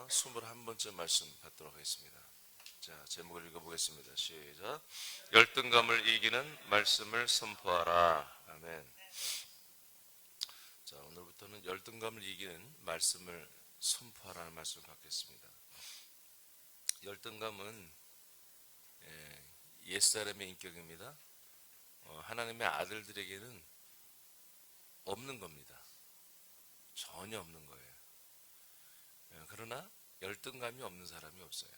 21번째 말씀 받도록 하겠습니다. 자, 제목을 읽어보겠습니다. 시작. 열등감을 이기는 말씀을 선포하라. 아멘. 자, 오늘부터는 열등감을 이기는 말씀을 선포하라는 말씀을 받겠습니다. 열등감은 옛사람의 인격입니다. 하나님의 아들들에게는 없는 겁니다. 전혀 없는 거예요. 그러나 열등감이 없는 사람이 없어요.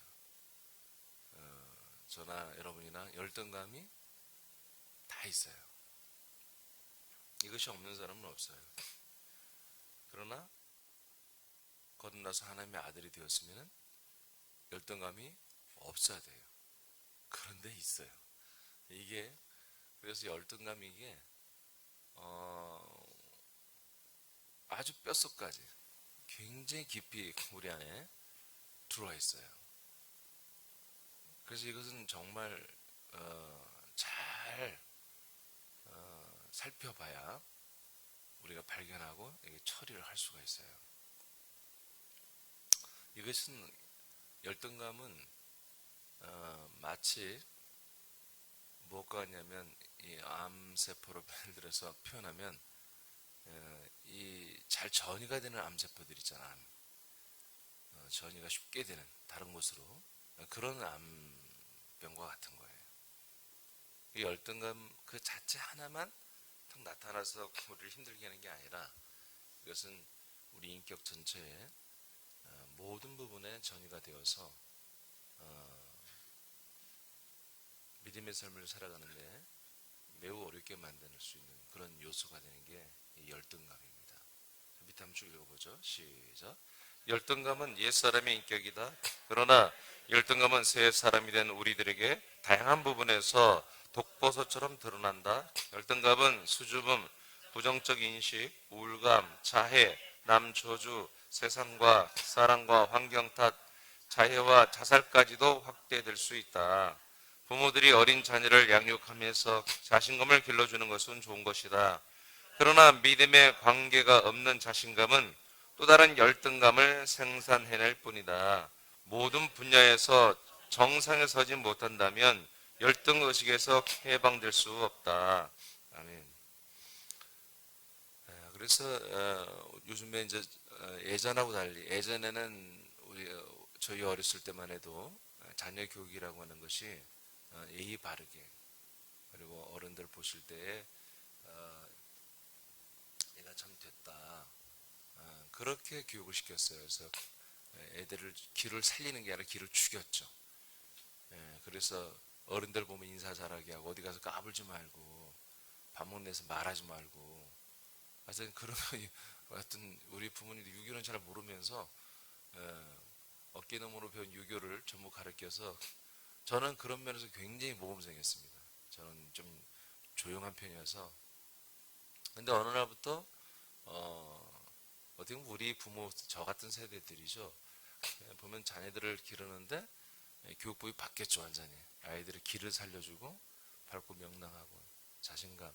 저나 여러분이나 열등감이 다 있어요. 이것이 없는 사람은 없어요. 그러나 거듭나서 하나님의 아들이 되었으면 열등감이 없어야 돼요. 그런데 있어요. 이게 그래서 열등감이 이게 아주 뼛속까지 굉장히 깊이 우리 안에 들어와 있어요. 그래서 이것은 정말 잘 살펴봐야 우리가 발견하고 처리를 할 수가 있어요. 이것은 열등감은 마치 무엇과 같냐면 이 암세포로 예를 들어서 표현하면 이 잘 전이가 되는 암세포들 있잖아. 전이가 쉽게 되는 다른 곳으로 그런 암병과 같은 거예요. 이 열등감 그 자체 하나만 딱 나타나서 우리를 힘들게 하는 게 아니라 이것은 우리 인격 전체의 모든 부분에 전이가 되어서 믿음의 삶을 살아가는데 매우 어렵게 만들 수 있는 그런 요소가 되는 게 이 열등감입니다. 밑에 한번 쭉 읽어보죠. 시작. 열등감은 옛사람의 인격이다. 그러나 열등감은 새 사람이 된 우리들에게 다양한 부분에서 독버섯처럼 드러난다. 열등감은 수줍음, 부정적 인식, 우울감, 자해, 남저주, 세상과 사랑과 환경 탓, 자해와 자살까지도 확대될 수 있다. 부모들이 어린 자녀를 양육하면서 자신감을 길러주는 것은 좋은 것이다. 그러나 믿음의 관계가 없는 자신감은 또 다른 열등감을 생산해낼 뿐이다. 모든 분야에서 정상에 서지 못한다면 열등의식에서 해방될 수 없다. 아멘. 그래서 요즘에 이제 예전하고 달리 예전에는 저희 어렸을 때만 해도 자녀 교육이라고 하는 것이 예의 바르게 그리고 어른들 보실 때에 얘가 참 됐다 그렇게 교육을 시켰어요. 그래서 애들을 기를 살리는 게 아니라 기를 죽였죠. 그래서 어른들 보면 인사 잘하게 하고 어디 가서 까불지 말고 밥 먹는 데서 말하지 말고 하여튼 그런 하여튼 우리 부모님도 유교는 잘 모르면서 어깨너머로 배운 유교를 전부 가르쳐서 저는 그런 면에서 굉장히 모범생이었습니다. 저는 좀 조용한 편이어서 근데 어느 날부터 어떻게 보면 우리 부모 저 같은 세대들이죠. 보면 자녀들을 기르는데 교육법이 바뀌었죠. 완전히 아이들의 길을 살려주고 밝고 명랑하고 자신감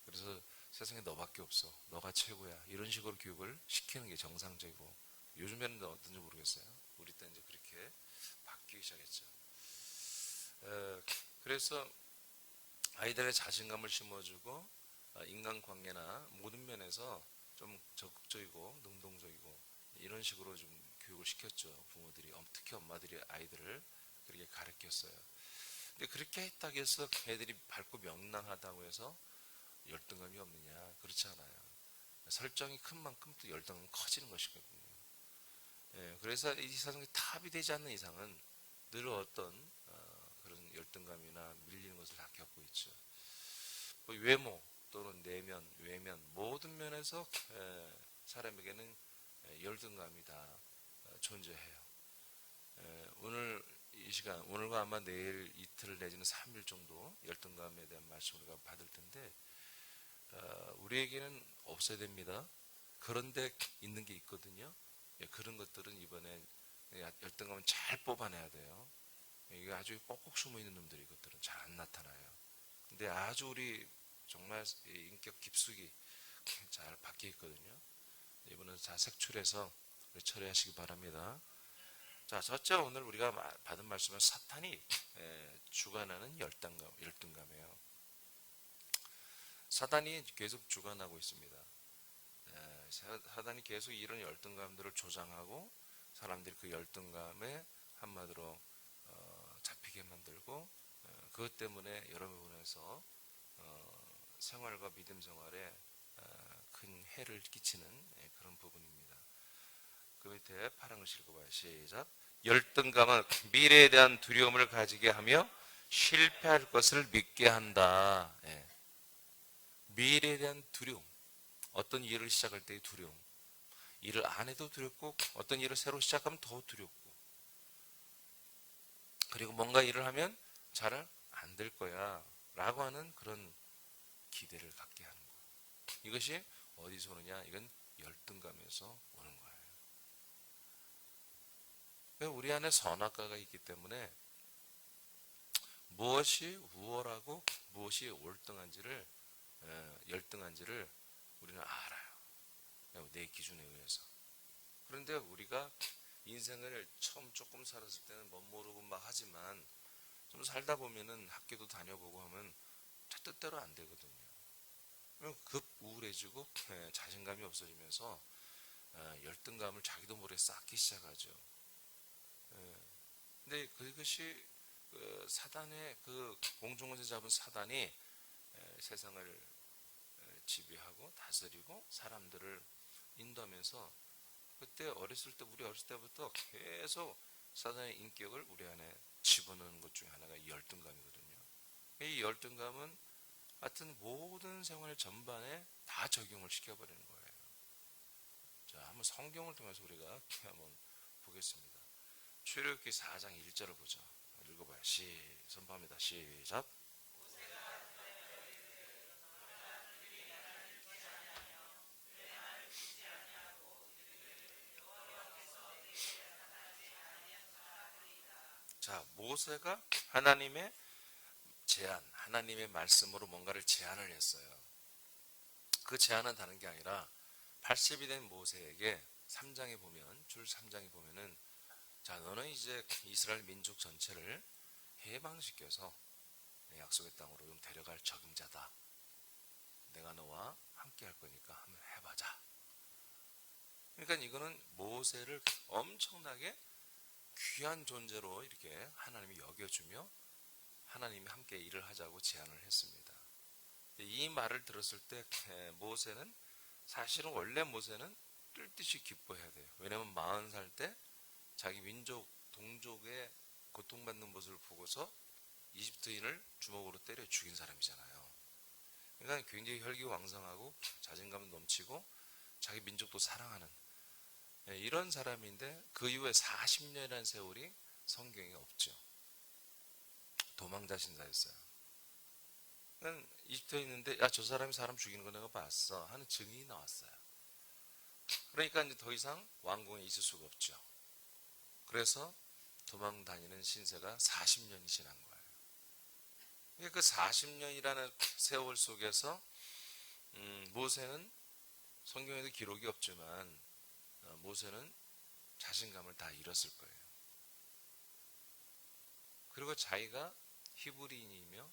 그래서 세상에 너밖에 없어 너가 최고야 이런 식으로 교육을 시키는 게 정상적이고 요즘에는 어떤지 모르겠어요. 우리 때 이제 그렇게 바뀌기 시작했죠. 그래서 아이들의 자신감을 심어주고 인간관계나 모든 면에서 좀 적극적이고 능동적이고 이런 식으로 좀 교육을 시켰죠. 부모들이 특히 엄마들이 아이들을 그렇게 가르쳤어요. 근데 그렇게 했다고 해서 애들이 밝고 명랑하다고 해서 열등감이 없느냐 그렇지 않아요. 설정이 큰 만큼 또 열등감은 커지는 것이거든요. 그래서 이 세상에 탑이 되지 않는 이상은 늘 어떤 그런 열등감이나 밀리는 것을 다 겪고 있죠. 뭐 외모 또는 내면, 외면 모든 면에서 사람에게는 열등감이 다 존재해요. 오늘 이 시간, 오늘과 아마 내일 이틀 내지는 3일 정도 열등감에 대한 말씀을 우리가 받을 텐데 우리에게는 없어야 됩니다. 그런데 있는 게 있거든요. 그런 것들은 이번에 열등감은 잘 뽑아내야 돼요. 이게 아주 꼭꼭 숨어있는 놈들이 이것들은 잘 안 나타나요. 근데 아주 우리 정말 인격 깊숙이 잘 박혀 있거든요. 이번에 다 색출해서 처리하시기 바랍니다. 자, 첫째 오늘 우리가 받은 말씀은 사탄이 주관하는 열등감이에요. 사단이 계속 주관하고 있습니다. 사단이 계속 이런 열등감들을 조장하고 사람들이 그 열등감에 한마디로 잡히게 만들고 그것 때문에 여러 부분에서 생활과 믿음 생활에 큰 해를 끼치는 그런 부분입니다. 그 밑에 파란 글씨 읽어봐요. 시작. 열등감은 미래에 대한 두려움을 가지게 하며 실패할 것을 믿게 한다. 미래에 대한 두려움. 어떤 일을 시작할 때의 두려움. 일을 안 해도 두렵고 어떤 일을 새로 시작하면 더 두렵고 그리고 뭔가 일을 하면 잘 안 될 거야 라고 하는 그런 기대를 갖게 하는 거예요. 이것이 어디서 오느냐? 이건 열등감에서 오는 거예요. 우리 안에 선악과가 있기 때문에 무엇이 우월하고 무엇이 열등한지를 우리는 알아요. 내 기준에 의해서. 그런데 우리가 인생을 처음 조금 살았을 때는 멋모르고 막 하지만 좀 살다 보면은 학교도 다녀보고 하면 뜻대로 안 되거든요. 급 우울해지고 자신감이 없어지면서 열등감을 자기도 모르게 쌓기 시작하죠. 근데 그것이 사단의 그 공중권세 잡은 사단이 세상을 지배하고 다스리고 사람들을 인도하면서 그때 우리 어렸을 때부터 계속 사단의 인격을 우리 안에 집어넣는 것 중에 하나가 이 열등감이거든요. 이 열등감은 하여튼 모든 생활 전반에 다 적용을 시켜버리는 거예요. 자, 한번 성경을 통해서 우리가 한번 보겠습니다. 출애굽기 4장 1절을 보죠. 읽어봐요. 선포합니다. 시작. 자, 모세가 하나님의 하나님의 말씀으로 뭔가를 제안을 했어요. 그 제안은 다른 게 아니라 80이 된 모세에게 3장에 보면, 줄 3장에 보면은 자, 너는 이제 이스라엘 민족 전체를 해방시켜서 약속의 땅으로 좀 데려갈 적임자다. 내가 너와 함께 할 거니까 한번 해보자. 그러니까 이거는 모세를 엄청나게 귀한 존재로 이렇게 하나님이 여겨주며 하나님이 함께 일을 하자고 제안을 했습니다. 이 말을 들었을 때 모세는 사실은 원래 모세는 뛸 듯이 기뻐해야 돼요. 왜냐하면 40살 때 자기 민족 동족의 고통받는 모습을 보고서 이집트인을 주먹으로 때려 죽인 사람이잖아요. 그러니까 굉장히 혈기왕성하고 자신감 넘치고 자기 민족도 사랑하는 이런 사람인데 그 이후에 40년이라는 세월이 성경에 없죠. 도망자 신사였어요. 이집트에 있는데 야, 저 사람이 사람 죽이는 거 내가 봤어 하는 증인이 나왔어요. 그러니까 이제 더 이상 왕궁에 있을 수가 없죠. 그래서 도망 다니는 신세가 40년이 지난 거예요. 그 40년이라는 세월 속에서 모세는 성경에도 기록이 없지만 모세는 자신감을 다 잃었을 거예요. 그리고 자기가 히브리인이며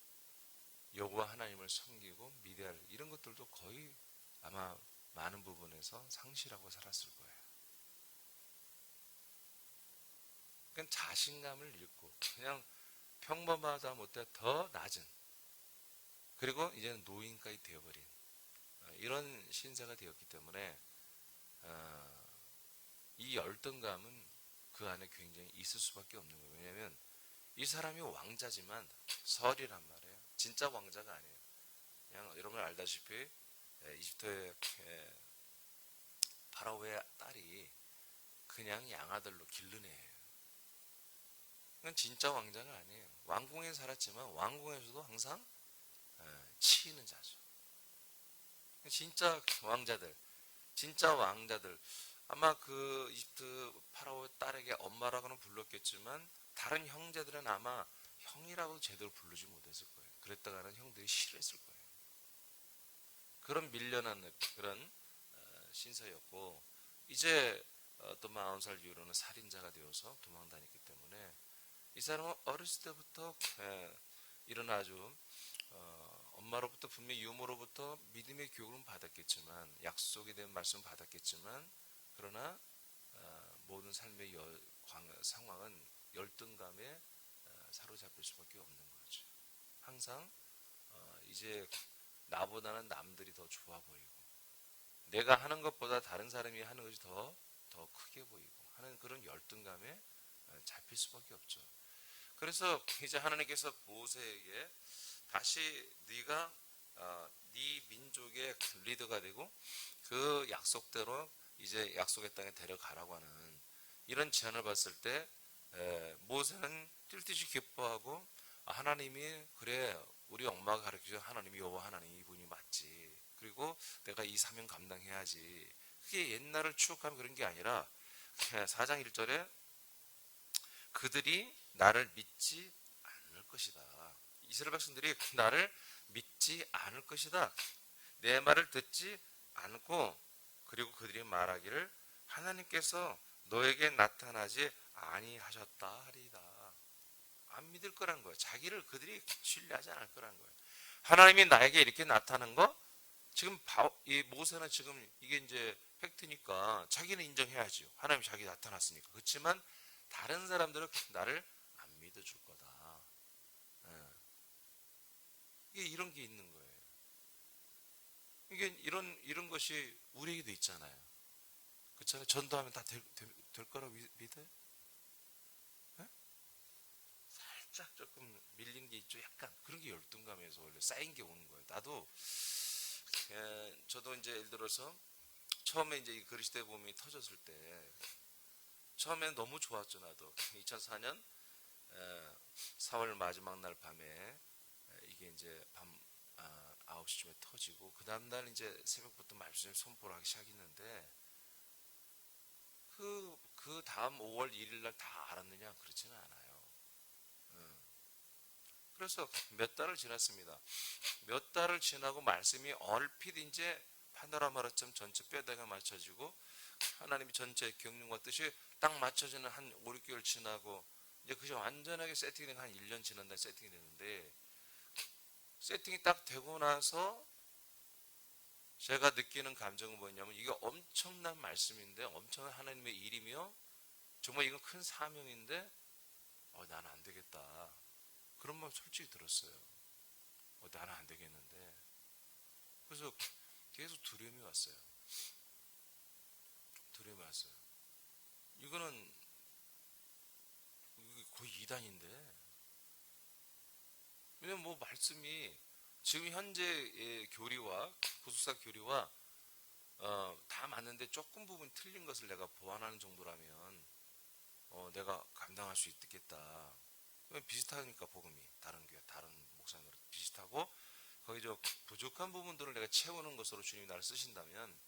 여호와 하나님을 섬기고 믿어야 할 이런 것들도 거의 아마 많은 부분에서 상실하고 살았을 거예요. 그러니까 자신감을 잃고 그냥 평범하다 못해 더 낮은 그리고 이제는 노인까지 되어버린 이런 신세가 되었기 때문에 이 열등감은 그 안에 굉장히 있을 수밖에 없는 거예요. 왜냐하면 이 사람이 왕자지만 설이란 말이에요. 진짜 왕자가 아니에요. 그냥 여러분 알다시피 이집트의 파라오의 딸이 그냥 양아들로 기른 애예요. 그건 진짜 왕자가 아니에요. 왕궁에 살았지만 왕궁에서도 항상 치이는 자죠. 진짜 왕자들 아마 그 이집트 파라오의 딸에게 엄마라고는 불렀겠지만 다른 형제들은 아마 형이라고 제대로 부르지 못했을 거예요. 그랬다가는 형들이 싫어했을 거예요. 그런 밀려난 그런 신사였고 이제 또 40살 이후로는 살인자가 되어서 도망다녔기 때문에 이 사람은 어렸을 때부터 이런 아주 엄마로부터 분명히 유모로부터 믿음의 교육은 받았겠지만 약속에 대한 말씀은 받았겠지만 그러나 모든 삶의 상황은 열등감에 사로잡힐 수밖에 없는 거죠. 항상 이제 나보다는 남들이 더 좋아 보이고 내가 하는 것보다 다른 사람이 하는 것이 더 크게 보이고 하는 그런 열등감에 잡힐 수밖에 없죠. 그래서 이제 하나님께서 모세에게 다시 네가 네 민족의 리더가 되고 그 약속대로 이제 약속의 땅에 데려가라고 하는 이런 제안을 봤을 때 모세는 뛸 듯이 기뻐하고 하나님이 그래 우리 엄마가 가르쳐준 하나님이 여호와 하나님 이분이 맞지. 그리고 내가 이 사명 감당해야지. 그게 옛날을 추억하면 그런 게 아니라 4장 1절에 그들이 나를 믿지 않을 것이다. 이스라엘 백성들이 나를 믿지 않을 것이다. 내 말을 듣지 않고 그리고 그들이 말하기를 하나님께서 너에게 나타나지 아니하셨다 하리이다. 안 믿을 거란 거예요. 자기를 그들이 신뢰하지 않을 거란 거예요. 하나님이 나에게 이렇게 나타난 거 지금 이 모세는 지금 이게 이제 팩트니까 자기는 인정해야죠. 하나님이 자기 나타났으니까. 그렇지만 다른 사람들은 나를 안 믿어줄 거다. 이게 이런 게 있는 거예요. 이게 이런 것이 우리에게도 있잖아요. 그렇잖아요. 전도하면 다 될 거라고 믿어요? 네? 살짝 조금 밀린 게 있죠. 약간 그런 게 열등감에서 원래 쌓인 게 오는 거예요. 나도 저도 이제 예를 들어서 처음에 이제 이 그리스도의 복음이 터졌을 때 처음엔 너무 좋았죠. 나도 2004년 4월 마지막 날 밤에 이게 이제 밤 9시쯤에 터지고 그 다음날 이제 새벽부터 말씀을 선포를 하기 시작했는데 그 다음 5월 1일 날 다 알았느냐 그렇지는 않아요. 그래서 몇 달을 지났습니다. 몇 달을 지나고 말씀이 얼핏 이제 파노라마처럼 전체 뼈대가 맞춰지고 하나님이 전체 경륜과 뜻이 딱 맞춰지는 한 5, 6개월 지나고 이제 그것이 완전하게 세팅이 된 한 1년 지난 다음에 세팅이 되는데 세팅이 딱 되고 나서 제가 느끼는 감정은 뭐냐면 이게 엄청난 말씀인데 엄청난 하나님의 일이며 정말 이건 큰 사명인데 나는 안 되겠다. 그런 마음 솔직히 들었어요. 나는 안 되겠는데. 그래서 계속 두려움이 왔어요. 두려움이 왔어요. 이거는 거의 이단인데. 왜냐면 뭐 말씀이 지금 현재의 교리와 구속사 교리와 다 맞는데 조금 부분 틀린 것을 내가 보완하는 정도라면 내가 감당할 수 있겠다. 비슷하니까 복음이 다른 교회 다른 목사님으로 비슷하고 거기 저 부족한 부분들을 내가 채우는 것으로 주님이 나를 쓰신다면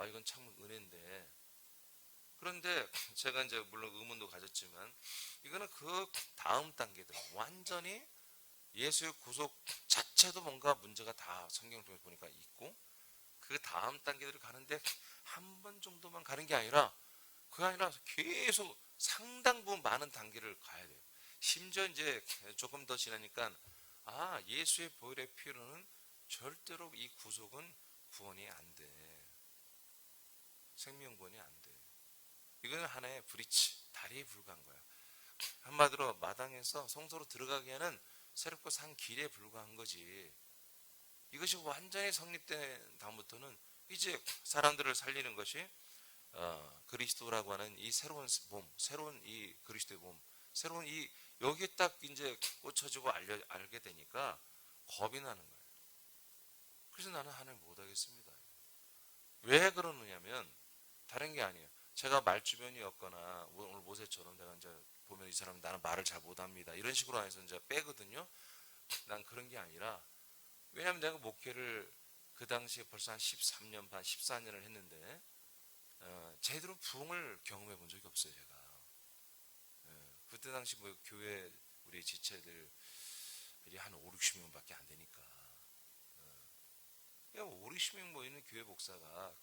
이건 참 은혜인데 그런데 제가 이제 물론 의문도 가졌지만 이거는 그 다음 단계들 완전히 예수의 구속 자체도 뭔가 문제가 다 성경을 통해서 보니까 있고 그 다음 단계들을 가는데 한 번 정도만 가는 게 아니라 그게 아니라 계속 상당 부분 많은 단계를 가야 돼요. 심지어 이제 조금 더 지나니까 예수의 보혈의 피로는 절대로 이 구속은 구원이 안 돼. 생명구원이 안 돼. 이거는 하나의 브리치, 다리에 불과한 거야. 한마디로 마당에서 성소로 들어가기에는 새롭고 산 길에 불과한 거지. 이것이 완전히 성립된 다음부터는 이제 사람들을 살리는 것이 그리스도라고 하는 이 새로운 몸, 새로운 이 그리스도의 몸, 새로운 이 여기에 딱 이제 꽂혀지고 알게 되니까 겁이 나는 거예요. 그래서 나는 하나님 못하겠습니다. 왜 그러느냐면 다른 게 아니에요. 제가 말주변이었거나 오늘 모세처럼 내가 이제 보면 이 사람 나는 말을 잘 못합니다. 이런 식으로 해서 이제 빼거든요. 난 그런 게 아니라 왜냐하면 내가 목회를 그 당시에 벌써 한 13년 반, 14년을 했는데 제대로 부흥을 경험해 본 적이 없어요. 제가 그때 당시 뭐 교회 우리 지체들이 한 5, 60명밖에 안 되니까 5, 60명 모이는 교회 목사가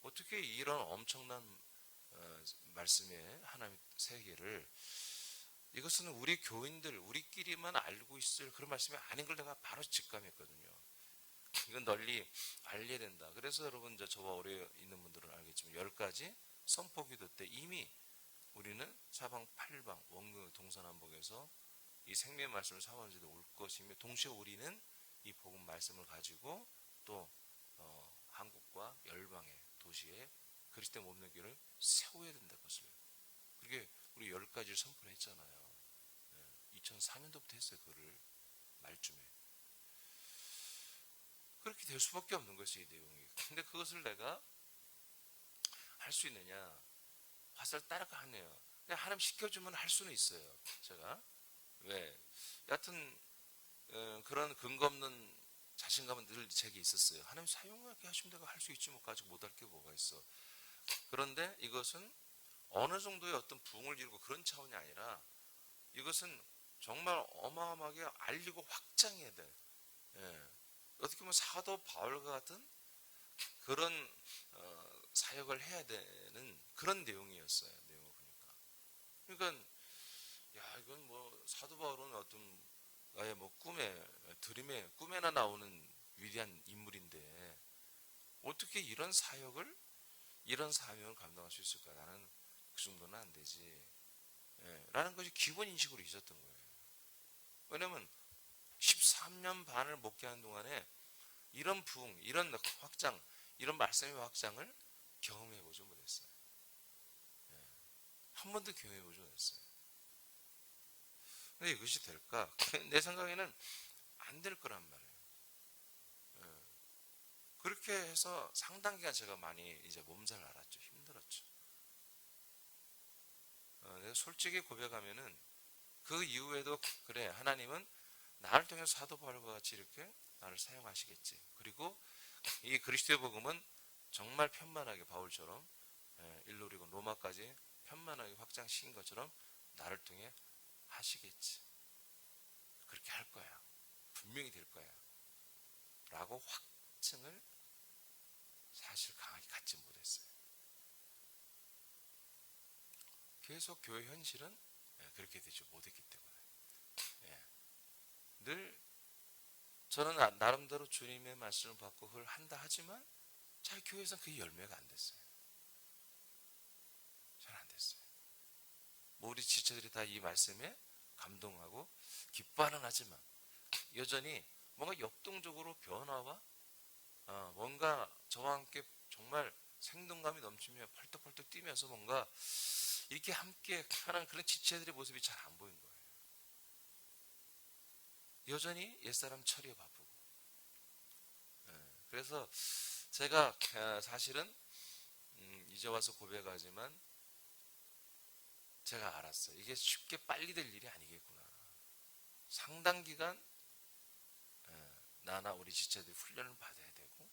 어떻게 이런 엄청난 말씀의 하나님의 세계를, 이것은 우리 교인들 우리끼리만 알고 있을 그런 말씀이 아닌 걸 내가 바로 직감했거든요. 이건 널리 알려야 된다. 그래서 여러분, 저와 오래 있는 분들은 알겠지만 10가지 선포기도 때 이미 우리는 사방 팔방 원그 동서남북에서 이 생명의 말씀을 사모하는 올 것이며, 동시에 우리는 이 복음 말씀을 가지고 또 한국과 열방의 도시에 그리스도의 몸된 교회를 세워야 된다는 것을, 그렇게 우리 10가지를 선포를 했잖아요. 2004년도부터 했어요. 그거를 말쯤에. 그렇게 될 수밖에 없는 것이 이 내용이. 근데 그것을 내가 할 수 있느냐? 화살 따라가네요. 그냥 하나님 시켜주면 할 수는 있어요. 제가 왜? 여하튼 그런 근거 없는 자신감은 늘 제게 있었어요. 하나님 사용하게 하시면 내가 할 수 있지, 뭐 아직 못할 게 뭐가 있어. 그런데 이것은 어느 정도의 어떤 부흥을 이루고 그런 차원이 아니라, 이것은 정말 어마어마하게 알리고 확장해야 돼. 예. 어떻게 보면 사도 바울과 같은 그런 사역을 해야 되는 그런 내용이었어요. 내용을 보니까. 그러니까 야, 이건 뭐 사도 바울은 어떤 아예 뭐 꿈에나 나오는 위대한 인물인데 어떻게 이런 사역을, 이런 사명을 감당할 수 있을까? 나는 그 정도는 안 되지. 예, 라는 것이 기본 인식으로 있었던 거예요. 왜냐면 13년 반을 목회하는 동안에 이런 부흥, 이런 확장, 이런 말씀의 확장을 경험해보지 못했어요. 예, 한 번도 경험해보지 못했어요. 근데 이것이 될까? 내 생각에는 안 될 거란 말이에요. 예, 그렇게 해서 상당 기간 제가 많이 이제 몸살 알았죠. 힘들었죠. 내가 솔직히 고백하면은 그 이후에도 그래, 하나님은 나를 통해서 사도 바울과 같이 이렇게 나를 사용하시겠지. 그리고 이 그리스도의 복음은 정말 편만하게 바울처럼 일로리고 로마까지 편만하게 확장시킨 것처럼 나를 통해 하시겠지. 그렇게 할 거야. 분명히 될 거야. 라고 확증을 사실 강하게 갖지 못했어요. 계속 교회 현실은 그렇게 되지 못했기 때문에. 늘 저는 나름대로 주님의 말씀을 받고 그걸 한다 하지만 잘 교회에서는 그게 열매가 안 됐어요. 잘 안 됐어요. 뭐 우리 지체들이 다 이 말씀에 감동하고 기뻐하는 하지만 여전히 뭔가 역동적으로 변화와 뭔가 저와 함께 정말 생동감이 넘치며 펄떡펄떡 뛰면서 뭔가 이렇게 함께 하는 그런 지체들의 모습이 잘 안 보인 거예요. 여전히 옛사람 처리에 바쁘고. 그래서 제가 사실은 이제 와서 고백하지만 제가 알았어요. 이게 쉽게 빨리 될 일이 아니겠구나. 상당 기간 나나 우리 지체들이 훈련을 받아야 되고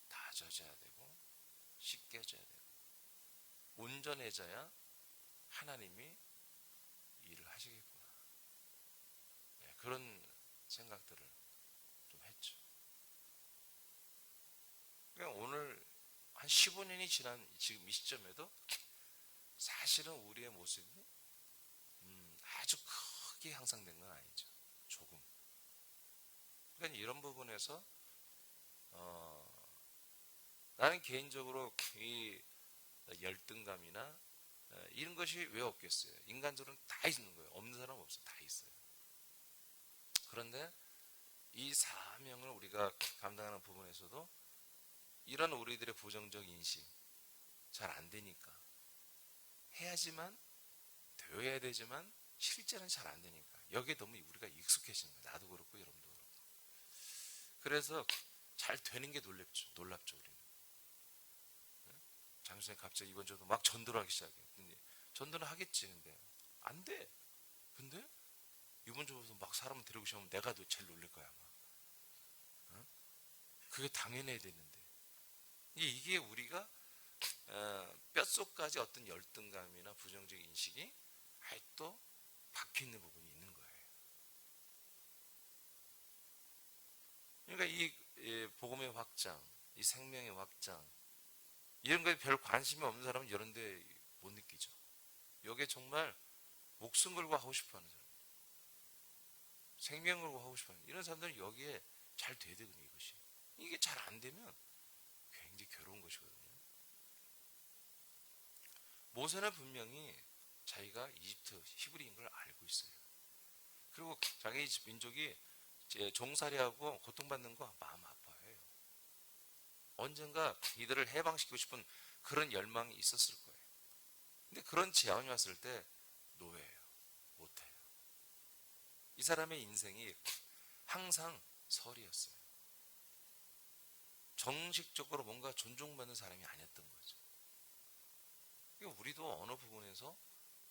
다져져야 되고 씻겨져야 되고 온전해져야 하나님이 일을 하시겠구나. 그런 생각들을 좀 했죠. 그러니까 오늘 한 15년이 지난 지금 이 시점에도 사실은 우리의 모습이 아주 크게 향상된 건 아니죠. 조금. 그러니까 이런 부분에서 나는 개인적으로 이 열등감이나 이런 것이 왜 없겠어요? 인간적으로는 다 있는 거예요. 없는 사람은 없어요. 다 있어요. 그런데 이 사명을 우리가 감당하는 부분에서도 이런 우리들의 부정적 인식 잘 안 되니까 해야지만 되어야 되지만 실제는 잘 안 되니까 여기에 너무 우리가 익숙해지는 거예요. 나도 그렇고 여러분도 그렇고. 그래서 잘 되는 게 놀랍죠 우리는. 장수님 갑자기 이번 주도 막 전도를 하기 시작해. 전도는 하겠지. 근데 안 돼. 근데 이번 주부터 막 사람을 데리고 시작하면 내가 더 제일 놀랄 거야 아마. 그게 당연해야 되는데 이게 우리가 뼛속까지 어떤 열등감이나 부정적 인식이 아직도 박혀있는 부분이 있는 거예요. 그러니까 이 복음의 확장, 이 생명의 확장, 이런 거에 별 관심이 없는 사람은 이런 데 못 느끼죠. 여기에 정말 목숨 걸고 하고 싶어 하는 사람, 생명 걸고 하고 싶어 하는 이런 사람들은 여기에 잘 돼야 되거든요. 이것이. 이게 잘 안 되면 굉장히 괴로운 것이거든요. 모세는 분명히 자기가 이집트 히브리인 걸 알고 있어요. 그리고 자기 민족이 종살이하고 고통받는 거 마음 아파해요. 언젠가 이들을 해방시키고 싶은 그런 열망이 있었을 거예요. 근데 그런 제안이 왔을 때 노예예요. 못해요. 이 사람의 인생이 항상 설이었어요. 정식적으로 뭔가 존중받는 사람이 아니었던 거죠. 우리도 어느 부분에서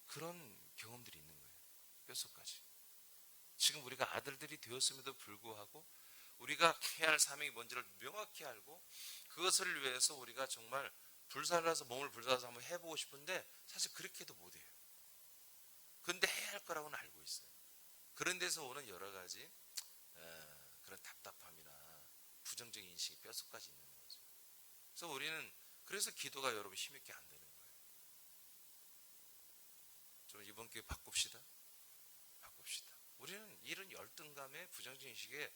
그런 경험들이 있는 거예요. 뼛속까지. 지금 우리가 아들들이 되었음에도 불구하고 우리가 해야 할 사명이 뭔지를 명확히 알고 그것을 위해서 우리가 정말 불살라서 몸을 불살라서 한번 해보고 싶은데 사실 그렇게도 못해요. 근데 해야 할 거라고는 알고 있어요. 그런 데서 오는 여러 가지 그런 답답함이나 부정적인 인식이 뼛속까지 있는 거죠. 그래서 우리는 그래서 기도가 여러분 힘있게 안 되는 거예요. 좀 이번 기회에 바꿉시다. 우리는 이런 열등감에 부정적인 인식에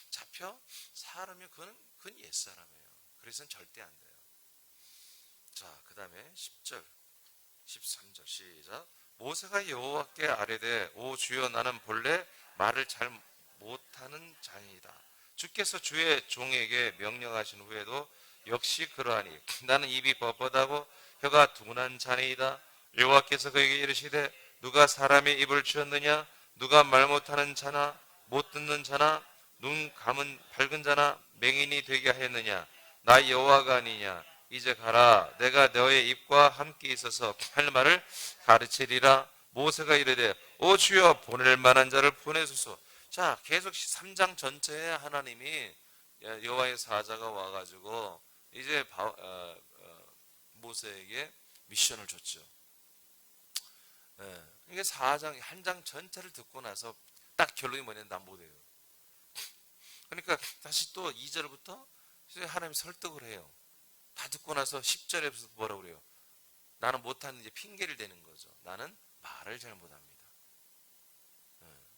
잡혀 살으면 그건 옛사람이에요. 그래서는 절대 안 돼요. 자, 그 다음에 10절 13절 시작. 모세가 여호와께 아뢰되 오 주여 나는 본래 말을 잘 못하는 자니이다. 주께서 주의 종에게 명령하신 후에도 역시 그러하니 나는 입이 뻣뻣하고 혀가 둔한 자니이다. 여호와께서 그에게 이르시되 누가 사람의 입을 주었느냐 누가 말 못하는 자나 못 듣는 자나 눈 감은 밝은 자나 맹인이 되게 하였느냐 나 여호와가 아니냐 이제 가라 내가 너의 입과 함께 있어서 할 말을 가르치리라. 모세가 이르되 오 주여 보낼 만한 자를 보내소서. 자, 계속 3장 전체에 하나님이 여호와의 사자가 와가지고 이제 모세에게 미션을 줬죠. 이게 4장 한 장 전체를 듣고 나서 딱 결론이 뭐냐면 난 못해요. 그러니까 다시 또 2절부터 하나님 설득을 해요. 다 듣고 나서 10절에서 뭐라고 그래요? 나는 못하는 이제 핑계를 대는 거죠. 나는 말을 잘 못합니다.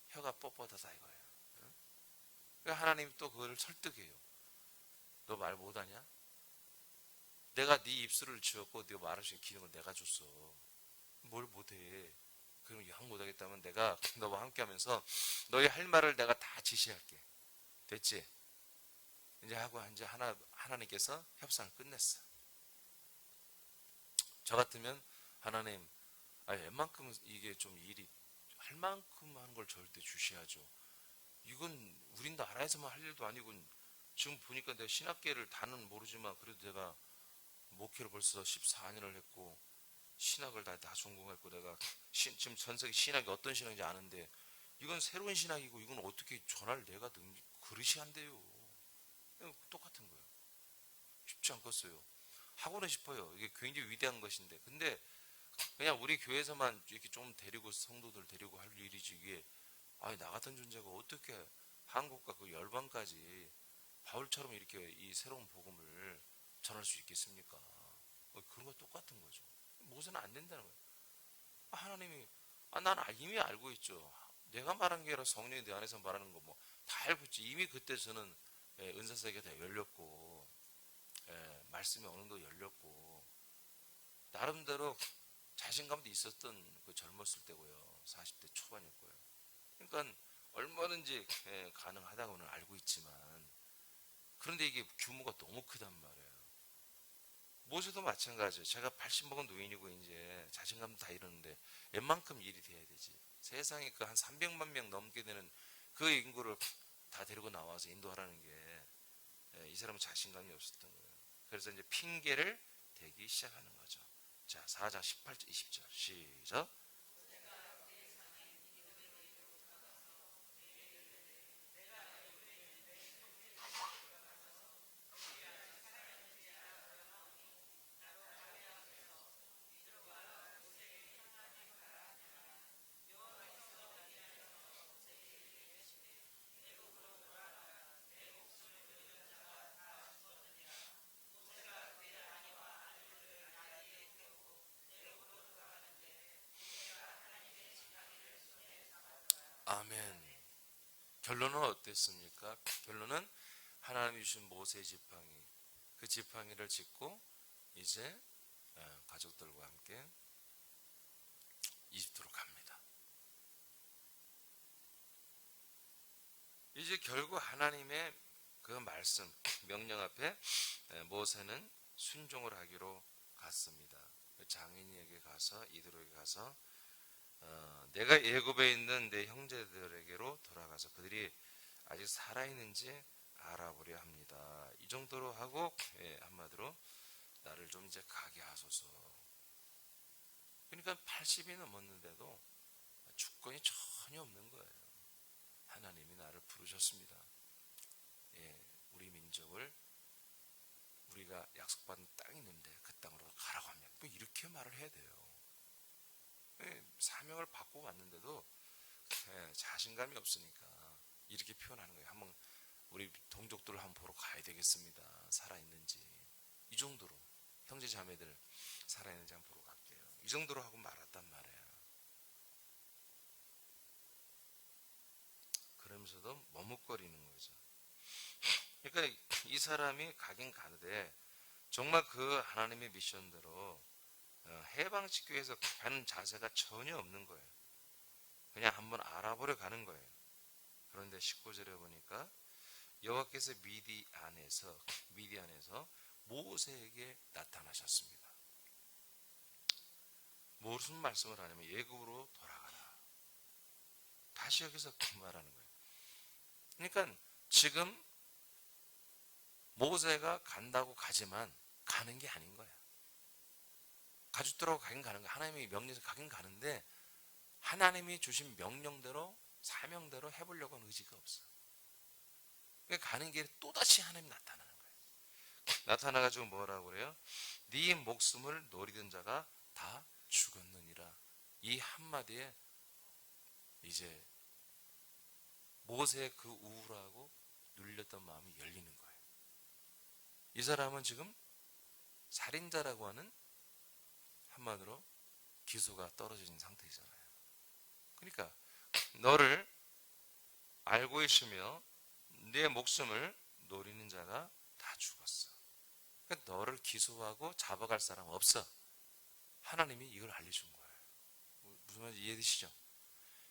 혀가 뻣뻣하다 이거예요. 그러니까 하나님이 또 그걸 설득해요. 너 말 못하냐? 내가 네 입술을 지었고 네가 말할 수 있는 기능을 내가 줬어. 뭘 못해? 그럼 영 못하겠다면 내가 너와 함께하면서 너의 할 말을 내가 다 지시할게. 됐지? 이제 하고 이제 하나님께서 협상을 끝냈어. 저 같으면 하나님, 웬만큼은 이게 좀 일이 할 만큼 하는 걸 절대 주셔야죠. 이건 우린 나라에서만 할 일도 아니고 지금 보니까 내가 신학계를 다는 모르지만 그래도 내가 목회를 벌써 14년을 했고 신학을 다 전공했고 내가 지금 전 세계 신학이 어떤 신학인지 아는데 이건 새로운 신학이고 이건 어떻게 전할 내가 그릇이 안 돼요. 똑같은 거예요. 쉽지 않겠어요. 하고는 싶어요. 이게 굉장히 위대한 것인데 근데 그냥 우리 교회에서만 이렇게 좀 데리고 성도들 데리고 할 일이지 이게 나 같은 존재가 어떻게 한국과 그 열방까지 바울처럼 이렇게 이 새로운 복음을 전할 수 있겠습니까? 그런 거 똑같은 거죠. 모세는 안 된다는 거예요. 하나님이 난 이미 알고 있죠. 내가 말한 게 아니라 성령이 내 안에서 말하는 거 뭐 다 알고 있지. 이미 그때 저는 은사세계가 다 열렸고 말씀이 어느 정도 열렸고 나름대로 자신감도 있었던 그 젊었을 때고요. 40대 초반이었고요. 그러니까 얼마든지 가능하다고는 알고 있지만 그런데 이게 규모가 너무 크단 말이에요. 모세도 마찬가지예요. 제가 80 먹은 노인이고 이제 자신감도 다 이러는데 웬만큼 일이 돼야 되지. 세상에 그 한 300만 명 넘게 되는 그 인구를 다 데리고 나와서 인도하라는 게 이 사람은 자신감이 없었던 거예요. 그래서 이제 핑계를 대기 시작하는 거죠. 자, 4장 18절 20절 시작. 결론은 어땠습니까? 결론은 하나님이 주신 모세 지팡이, 그 지팡이를 짚고 이제 가족들과 함께 이집트로 갑니다. 이제 결국 하나님의 그 말씀, 명령 앞에 모세는 순종을 하기로 갔습니다. 장인에게 가서, 이드로에게 가서 내가 애굽에 있는 내 형제들에게로 돌아가서 그들이 아직 살아있는지 알아보려 합니다. 이 정도로 하고 한마디로 나를 좀 이제 가게 하소서. 그러니까 80이 넘었는데도 주권이 전혀 없는 거예요. 하나님이 나를 부르셨습니다. 우리 민족을 우리가 약속받은 땅이 있는데 그 땅으로 가라고 합니다. 뭐 이렇게 말을 해야 돼요. 사명을 받고 왔는데도 자신감이 없으니까 이렇게 표현하는 거예요. 한번 우리 동족들을 한번 보러 가야 되겠습니다. 살아있는지. 이 정도로 형제 자매들 살아있는지 한번 보러 갈게요. 이 정도로 하고 말았단 말이에요. 그러면서도 머뭇거리는 거죠. 그러니까 이 사람이 가긴 가는데 정말 그 하나님의 미션대로 해방식 교회에서 가는 자세가 전혀 없는 거예요. 그냥 한번 알아보려 가는 거예요. 그런데 19절에 보니까 여호와께서 미디안에서 모세에게 나타나셨습니다. 무슨 말씀을 하냐면 애굽으로 돌아가라. 다시 여기서 말하는 거예요. 그러니까 지금 모세가 간다고 가지만 가는 게 아닌 거야. 가족들하고 가긴 가는 거야. 하나님이 명령해서 가긴 가는데 하나님이 주신 명령대로 사명대로 해보려고 하는 의지가 없어. 그러니까 가는 길에 또다시 하나님이 나타나는 거예요. 나타나가지고 뭐라고 그래요? 네 목숨을 노리던 자가 다 죽었느니라. 이 한마디에 이제 모세의 그 우울하고 눌렸던 마음이 열리는 거예요. 이 사람은 지금 살인자라고 하는 한마디로 기소가 떨어진 상태이잖아요. 그러니까 너를 알고 있으며 내 목숨을 노리는 자가 다 죽었어. 그러니까 너를 기소하고 잡아갈 사람 없어. 하나님이 이걸 알려준 거예요. 무슨 말인지 이해되시죠?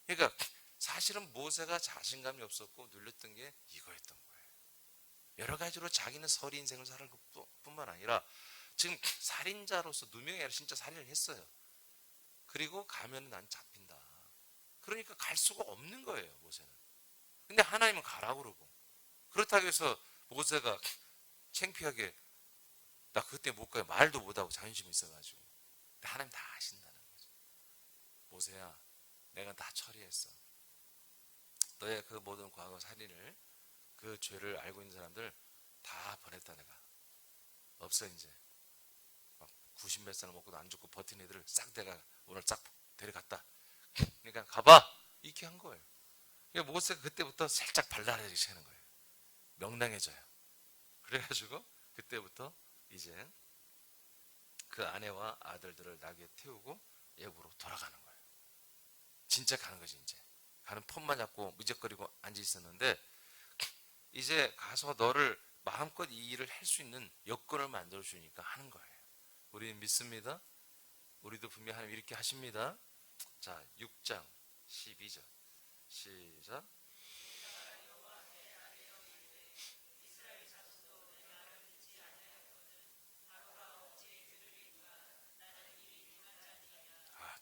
그러니까 사실은 모세가 자신감이 없었고 눌렸던 게 이거였던 거예요. 여러 가지로 자기는 서리 인생을 살을 뿐만 아니라 지금 살인자로서 누명이 아니라 진짜 살인을 했어요. 그리고 가면 난 잡힌다. 그러니까 갈 수가 없는 거예요, 모세는. 근데 하나님은 가라고 그러고. 그렇다고 해서 모세가 창피하게 나 그때 못 가요. 말도 못하고 자존심이 있어가지고. 근데 하나님 다 아신다는 거죠. 모세야, 내가 다 처리했어. 너의 그 모든 과거 살인을, 그 죄를 알고 있는 사람들 다 보냈다 내가. 없어 이제. 막 90몇 살 먹고도 안 죽고 버틴 애들을 싹 내가 오늘 싹 데려갔다. 그러니까 가봐. 이렇게 한 거예요. 그러니까 모세가 그때부터 살짝 발랄해지기 시작하는 거예요. 명랑해져요. 그래가지고 그때부터 이제 그 아내와 아들들을 나귀에 태우고 애굽으로 돌아가는 거예요. 진짜 가는 거지 이제. 가는 폰만 잡고 무적거리고 앉아 있었는데 이제 가서 너를 마음껏 이 일을 할 수 있는 여건을 만들어 주니까 하는 거예요. 우리는 믿습니다. 우리도 분명히 하나님 이렇게 하십니다. 자, 6장 12절 시작.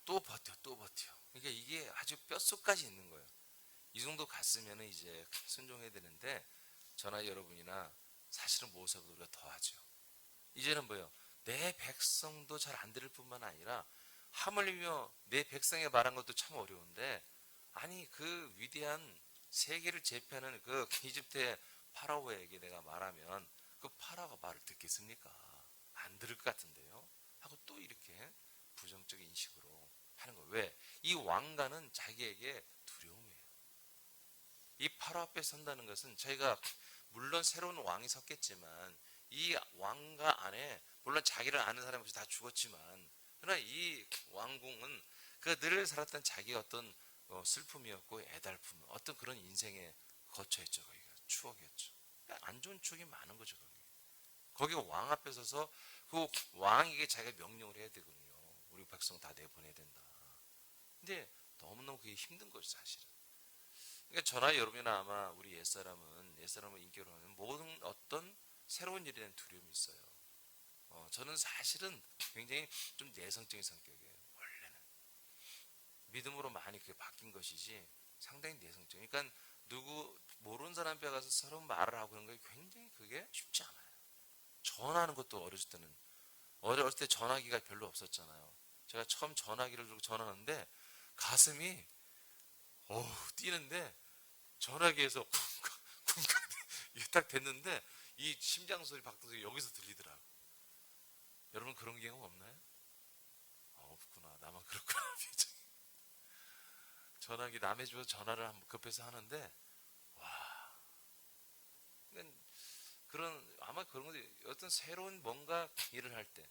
또 버텨, 또 버텨. 그러니까 이게 아주 뼛속까지 있는 거예요. 이 정도 갔으면 이제 순종해야 되는데 저나 여러분이나 사실은 모세보다 우리가 더 하죠. 이제는 뭐예요? 내 백성도 잘 안 들을 뿐만 아니라 하물며 내 백성에 말한 것도 참 어려운데 아니 그 위대한 세계를 제패하는 그 이집트의 파라오에게 내가 말하면 그 파라오가 말을 듣겠습니까? 안 들을 것 같은데요? 하고 또 이렇게 부정적인 인식으로 하는 거예요. 왜? 이 왕가는 자기에게 두려움이에요. 이 파라오 앞에 선다는 것은 저희가 물론 새로운 왕이 섰겠지만 이 왕가 안에 물론 자기를 아는 사람이 없이 다 죽었지만 그러나 이 왕궁은 그 늘 살았던 자기의 어떤 슬픔이었고 애달픔 어떤 그런 인생의 거처였죠. 거기가 추억이었죠. 그러니까 안 좋은 추억이 많은 거죠. 거기가 왕 앞에 서서 그 왕에게 자기가 명령을 해야 되거든요. 우리 백성 다 내보내야 된다. 근데 너무너무 그게 힘든 거죠, 사실은. 그러니까 저나 여러분이나 아마 우리 옛사람은 인격으로 하는 모든 어떤 새로운 일에 대한 두려움이 있어요. 저는 사실은 굉장히 좀 내성적인 성격이에요. 원래는 믿음으로 많이 그게 바뀐 것이지 상당히 내성적. 그러니까 누구 모르는 사람 앞에 가서 새로운 말을 하고 그런 게 굉장히 그게 쉽지 않아요. 전화하는 것도 어렸을 때 전화기가 별로 없었잖아요. 제가 처음 전화기를 들고 전화하는데 가슴이 뛰는데 전화기에서 쿵쾅 이게 딱 됐는데 이 심장 소리 박동 소리 여기서 들리더라고. 여러분 그런 경험 없나요? 없구나. 나만 그렇구나. 전화기 남의 집에서 전화를 한번 급해서 하는데 와. 그러니까 아마 그런 것들이 어떤 새로운 뭔가 일을 할 때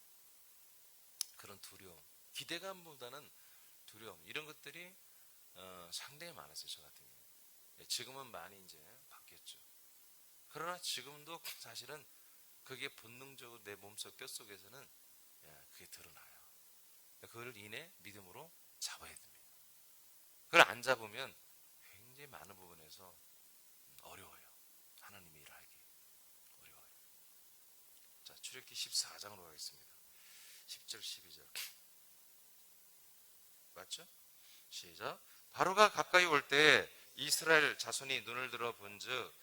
그런 두려움, 기대감보다는 두려움 이런 것들이 상당히 많았어요. 저 같은 경우. 지금은 많이 이제 바뀌었죠. 그러나 지금도 사실은 그게 본능적으로 내 몸속 뼛속에서는 그게 드러나요. 그걸 인해 믿음으로 잡아야 됩니다. 그걸 안 잡으면 굉장히 많은 부분에서 어려워요. 하나님의 일을 하기 어려워요. 자, 출애굽기 14장으로 가겠습니다. 10절 12절 맞죠? 시작. 바로가 가까이 올 때 이스라엘 자손이 눈을 들어 본즉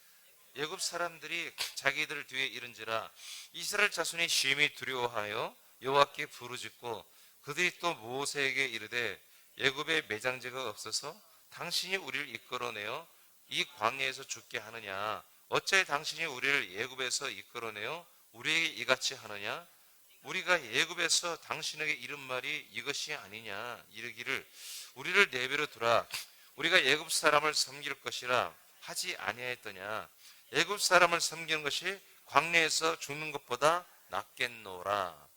애굽 사람들이 자기들 뒤에 이른지라 이스라엘 자손이 심히 두려워하여 여호와께 부르짖고 그들이 또 모세에게 이르되 애굽에 매장제가 없어서 당신이 우리를 이끌어내어 이 광야에서 죽게 하느냐 어찌 당신이 우리를 애굽에서 이끌어내어 우리에게 이같이 하느냐 우리가 애굽에서 당신에게 이른 말이 이것이 아니냐 이르기를 우리를 내버려 두라 우리가 애굽 사람을 섬길 것이라 하지 아니하였더냐 애굽 사람을 섬기는 것이 광야에서 죽는 것보다 낫겠노라.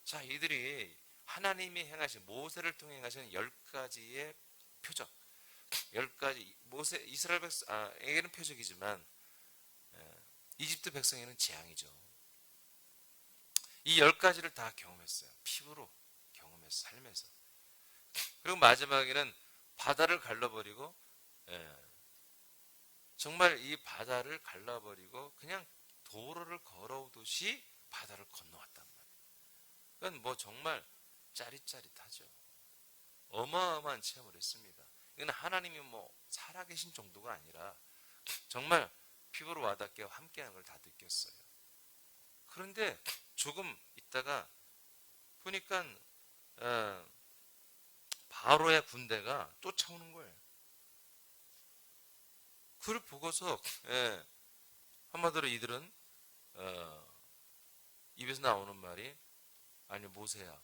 자, 이들이 하나님이 행하신 모세를 통해 행하신 10가지의 표적 10가지 이스라엘 백성에게는 표적이지만 이집트 백성에게는 재앙이죠. 이 10가지를 다 경험했어요. 피부로 경험해서 삶에서. 그리고 마지막에는 바다를 갈라버리고 정말 이 바다를 갈라버리고 그냥 도로를 걸어오듯이 바다를 건너왔단 말이에요. 그건 뭐 정말 짜릿짜릿하죠. 어마어마한 체험을 했습니다. 이건 하나님이 뭐 살아계신 정도가 아니라 정말 피부로 와닿게 함께하는 걸 다 느꼈어요. 그런데 조금 있다가 보니까 바로의 군대가 쫓아오는 거예요. 그걸 보고서 한마디로 이들은 입에서 나오는 말이 아니 모세야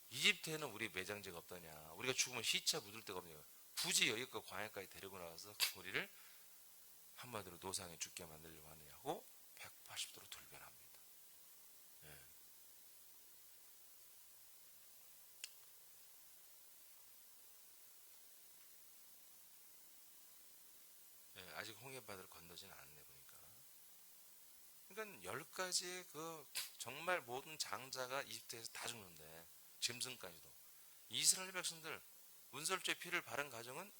이집트에는 우리 매장제가 없다냐 우리가 죽으면 시체 묻을 데가 없냐 굳이 여기까지 광야까지 데리고 나가서 우리를 한마디로 노상에 죽게 만들려고 하느냐고 180도로 돌변합니다. 아직 홍해바다를 건너지는 않네 보니까. 그러니까 10가지의 그 정말 모든 장자가 이집트에서 다 죽는데 짐승까지도 이스라엘 백성들 문설주의 피를 바른 가정은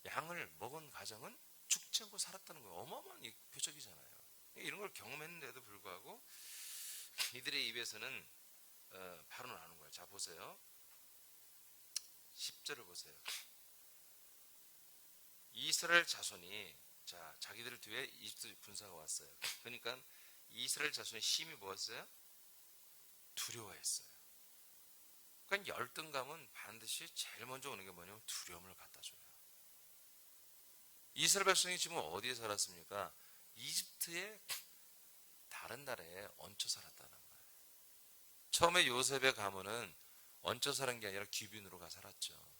양을 먹은 가정은 죽지 않고 살았다는 거예요. 어마어마한 표적이잖아요. 이런 걸 경험했는데도 불구하고 이들의 입에서는 바로 나오는 거예요. 자 보세요. 10절을 보세요. 이스라엘 자손이 자기들 뒤에 이집트 군사가 왔어요. 그러니까 이스라엘 자손이 심히 뭐였어요? 두려워했어요. 그러니까 열등감은 반드시 제일 먼저 오는 게 뭐냐면 두려움을 갖다 줘요. 이스라엘 백성이 지금 어디에 살았습니까? 이집트의 다른 나라에 얹혀 살았다는 거예요. 처음에 요셉의 가문은 얹혀 살은 게 아니라 귀빈으로 가 살았죠.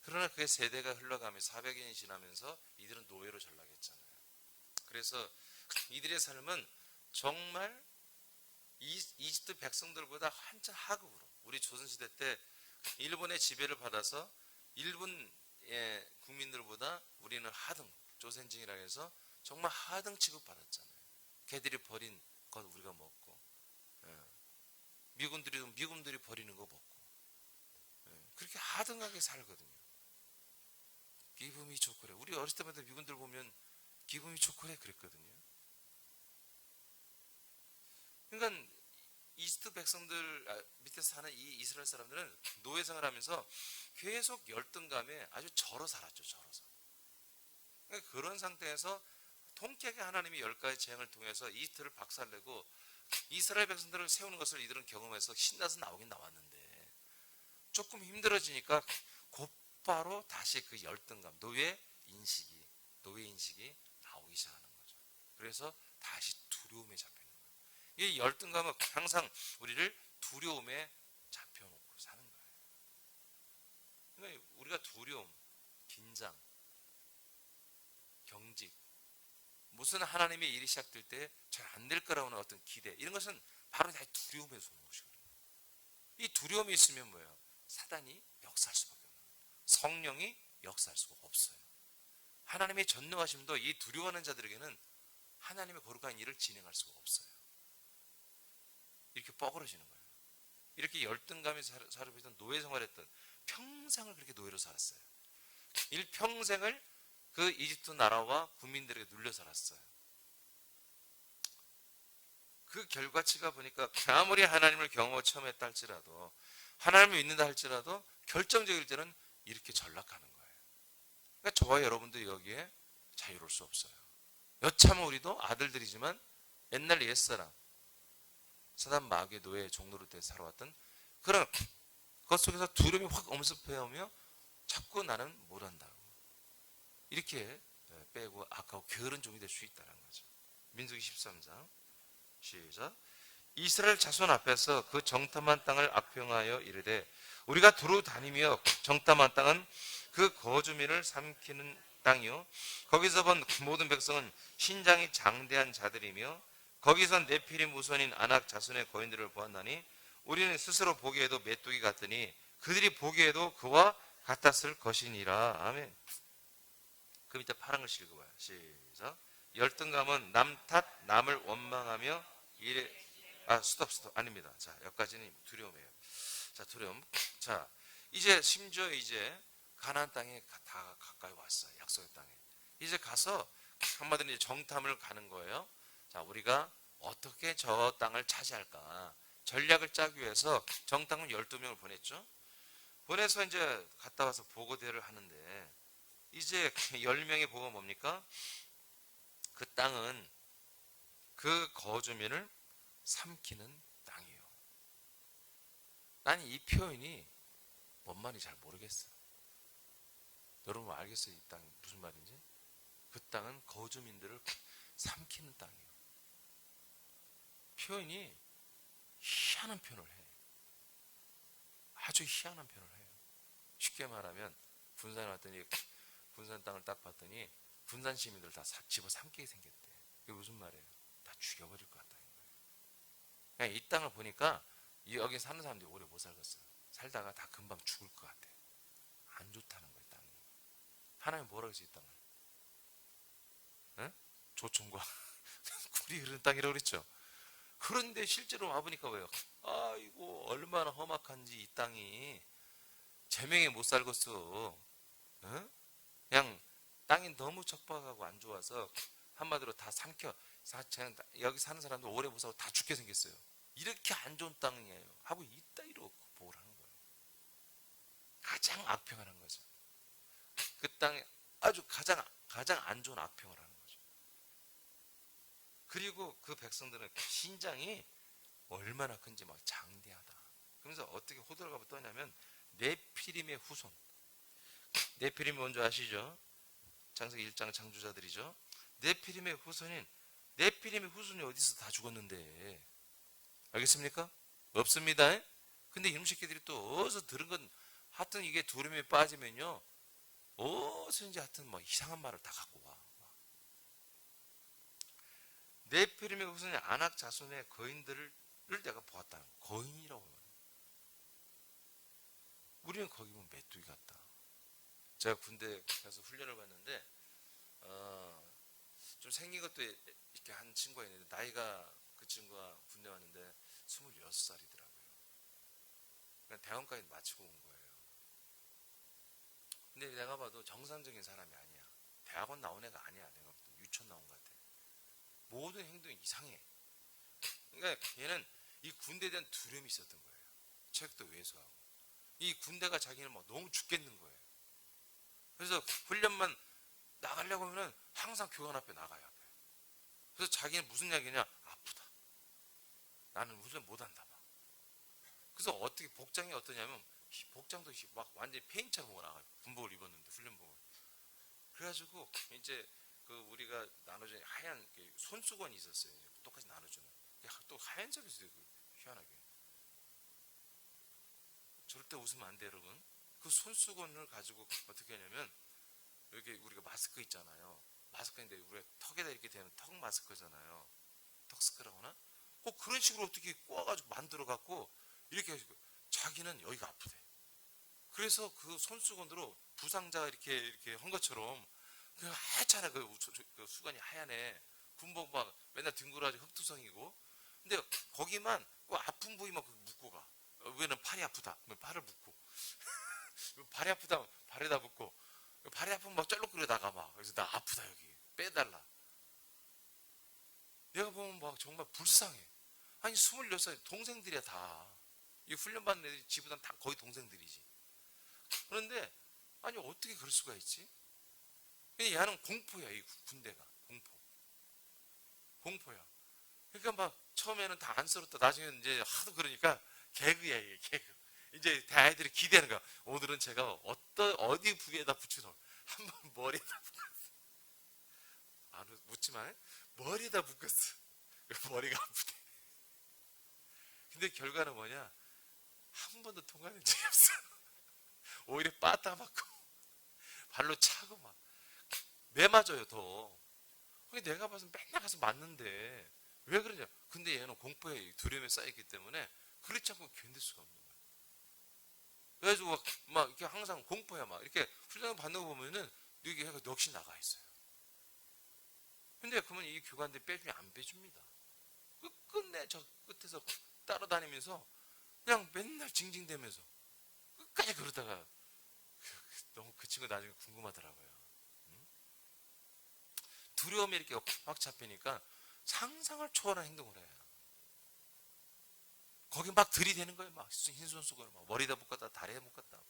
그러나 그의 세대가 흘러가며 400년이 지나면서 이들은 노예로 전락했잖아요. 그래서 이들의 삶은 정말 이집트 백성들보다 한참 하급으로 우리 조선시대 때 일본의 지배를 받아서 일본의 국민들보다 우리는 하등 조선징이라 해서 정말 하등 취급받았잖아요. 걔들이 버린 것 우리가 먹고, 예. 미군들이 버리는 거 먹고, 예. 그렇게 하등하게 살거든요. 기분이 좋고래. 우리 어렸을 때마다 미군들 보면 기분이 좋고래 그랬거든요. 그러니까 이스트 백성들 밑에서 사는 이 이스라엘 사람들은 노예 생활을 하면서 계속 열등감에 아주 절어 살았죠. 절어서. 그러니까 그런 상태에서 통쾌하게 하나님이 10가지 재앙을 통해서 이스트를 박살내고 이스라엘 백성들을 세우는 것을 이들은 경험해서 신나서 나오긴 나왔는데 조금 힘들어지니까 곧바로 다시 그 열등감, 노예 인식이 나오기 시작하는 거죠. 그래서 다시 두려움에 잡히는 거예요. 이 열등감은 항상 우리를 두려움에 잡혀놓고 사는 거예요. 그러니까 우리가 두려움, 긴장, 경직, 무슨 하나님의 일이 시작될 때 잘 안 될 거라고 하는 어떤 기대, 이런 것은 바로 다 두려움에서 오는 것이거든요. 이 두려움이 있으면 뭐예요? 사단이 역사할 수밖에 없는 거예요. 성령이 역사할 수가 없어요. 하나님의 전능하심도 이 두려워하는 자들에게는 하나님의 거룩한 일을 진행할 수가 없어요. 이렇게 뻐그러지는 거예요. 이렇게 열등감에 살고 있던 노예 생활했던, 평생을 그렇게 노예로 살았어요. 일평생을 그 이집트 나라와 국민들에게 눌려 살았어요. 그 결과치가 보니까 아무리 하나님을 경험하고 처음 했다 할지라도, 하나님을 믿는다 할지라도 결정적일 때는 이렇게 전락하는 거예요. 그러니까 저와 여러분도 여기에 자유로울 수 없어요. 여차하면 우리도 아들들이지만 옛날 옛사람, 사단 마귀의 노예 종로로 때 살아왔던 그런 것 속에서 두려움이 확 엄습해오며 자꾸 나는 못한다고 이렇게 빼고 악하고 게으른 종이 될 수 있다는 거죠. 민수기 13장 시작. 이스라엘 자손 앞에서 그 정탐한 땅을 악평하여 이르되 우리가 두루 다니며 정탐한 땅은 그 거주민을 삼키는 땅이요 거기서 본 모든 백성은 신장이 장대한 자들이며 거기서 네피림 우선인 아낙 자손의 거인들을 보았나니 우리는 스스로 보기에도 메뚜기 같으니 그들이 보기에도 그와 같았을 것이니라. 아멘. 그 밑에 파란 글씨 읽어봐요. 시작. 열등감은 남 탓, 남을 원망하며 일에 스톱 아닙니다. 자, 여기까지는 두려움이에요. 자, 두려움. 자, 이제 심지어 이제 가나안 땅에 다 가까이 왔어요. 약속의 땅에. 이제 가서 한마디로 이제 정탐을 가는 거예요. 자, 우리가 어떻게 저 땅을 차지할까? 전략을 짜기 위해서 정탐은 12명을 보냈죠. 보내서 이제 갔다 와서 보고대를 하는데 이제 10명의 보고가 뭡니까? 그 땅은 그 거주민을 삼키는 땅이에요. 난 이 표현이 뭔 말인지 잘 모르겠어요. 여러분 알겠어요? 이 땅이 무슨 말인지? 그 땅은 거주민들을 삼키는 땅이에요. 표현이 희한한 표현을 해. 아주 희한한 표현을 해요. 쉽게 말하면 군산에 왔더니 군산 땅을 딱 봤더니 군산 시민들 다 집어삼키게 생겼대. 그게 무슨 말이에요? 다 죽여버릴 것 같다는 거예요. 그냥 이 땅을 보니까 여기 사는 사람들이 오래 못 살겠어요. 살다가 다 금방 죽을 것 같아. 안 좋다는 거예요, 땅이. 하나님 뭐라고 했어, 이 땅을? 에? 조청과 굴이 흐르는 땅이라고 그랬죠. 그런데 실제로 와보니까 왜요? 아이고 얼마나 험악한지 이 땅이 제명에 못 살겠어. 에? 그냥 땅이 너무 척박하고 안 좋아서 한마디로 다 삼켜. 여기 사는 사람들 오래 못 살고 다 죽게 생겼어요. 이렇게 안 좋은 땅이에요. 하고 이 따위로 보호를 하는 거예요. 가장 악평을 한 거죠. 그 땅에 아주 가장 안 좋은 악평을 하는 거죠. 그리고 그 백성들은 신장이 얼마나 큰지 막 장대하다. 그러면서 어떻게 호들갑을 떠냐면 네피림의 후손. 네피림이 뭔지 아시죠? 창세기 1장 창조자들이죠. 네피림의 후손이 어디서 다 죽었는데 알겠습니까? 없습니다. 근데 이놈 새끼들이 또 어디서 들은 건 하여튼 이게 두려움에 빠지면요 어디서인지 하여튼 뭐 이상한 말을 다 갖고 와. 네피림의 후손이 아낙 자손의 거인들을 내가 보았다. 거인이라고 해요. 우리는 거기 보면 메뚜기 같다. 제가 군대 가서 훈련을 받는데 좀 생긴 것도 이렇게 한 친구가 있는데 나이가 그 친구가 군대 왔는데 26살이더라고요. 그러니까 대학원까지 마치고 온 거예요. 근데 내가 봐도 정상적인 사람이 아니야. 대학원 나온 애가 아니야. 내가 봐도 유치원 나온 것 같아. 모든 행동이 이상해. 그러니까 얘는 이 군대에 대한 두려움이 있었던 거예요. 책도 왜소하고. 이 군대가 자기는 막 너무 죽겠는 거예요. 그래서 훈련만 나가려고 하면 항상 교관 앞에 나가요. 그래서 자기는 무슨 이야기냐? 아프다. 나는 훈련 못한다. 막. 그래서 어떻게 복장이 어떠냐면 복장도 막 완전히 페인처럼 나가요. 군복을 입었는데 훈련복을. 그래가지고 이제 그 우리가 나눠준 하얀 손수건이 있었어요. 똑같이 나눠주는. 또 하얀색이 있어요. 희한하게. 절대 웃으면 안 돼요, 여러분. 그 손수건을 가지고 어떻게 하냐면 여기 우리가 마스크 있잖아요. 마스크인데 우리가 턱에다 이렇게 대면 턱 마스크잖아요. 턱스크라거나 꼭 그런 식으로 어떻게 꼬아가지고 만들어갖고 이렇게 해가지고 자기는 여기가 아프대. 그래서 그 손수건으로 부상자가 이렇게 한 것처럼 그 하얗잖아. 그 수건이 하얀에 군복 막 맨날 뒹굴어가지고 흑투성이고. 근데 거기만 꼭 아픈 부위만 묶고 가. 왜는 팔이 아프다. 그러면 팔을 묶고. 발이 아프다. 발에다 묶고. 발이 아프면 막 쩔룩거려 나가 막. 그래서 나 아프다 여기. 빼달라. 내가 보면 막 정말 불쌍해. 아니 26살 동생들이야 다. 이 훈련받는 애들이 지보단 다 거의 동생들이지. 그런데 아니 어떻게 그럴 수가 있지? 얘는 공포야. 이 군대가. 공포야. 그러니까 막 처음에는 다 안쓰럽다. 나중에 이제 하도 그러니까 개그야 이게 개그. 이제 아이들이 기대하는 거야. 오늘은 제가 어디 부위에다 붙여서 한번 머리에다 묶었어. 안 묻지만 머리에다 묶었어. 머리가 아프대. 근데 결과는 뭐냐? 한 번도 통과된 적이 없어. 오히려 빠따 맞고 발로 차고 막 매 맞아요 더. 근데 내가 봐서 맨날 가서 맞는데 왜 그러냐? 근데 얘는 공포에 두려움에 쌓였기 때문에 그렇지 않고 견딜 수가 없는 거야. 그래가지고 막 이렇게 항상 공포야 막 이렇게 훈련을 받는 거 보면은 여기 해가 넋이 나가 있어요. 근데 그러면 이 교관들 빼주면 안 빼줍니다. 끝내 저 끝에서 따라다니면서 그냥 맨날 징징대면서 끝까지 그러다가 너무 그 친구 나중에 궁금하더라고요. 두려움이 이렇게 확 잡히니까 상상을 초월한 행동을 해요. 거기 막 들이대는 거예요. 막 흰손수건을 막 머리에다 묶었다 다리에 묶었다.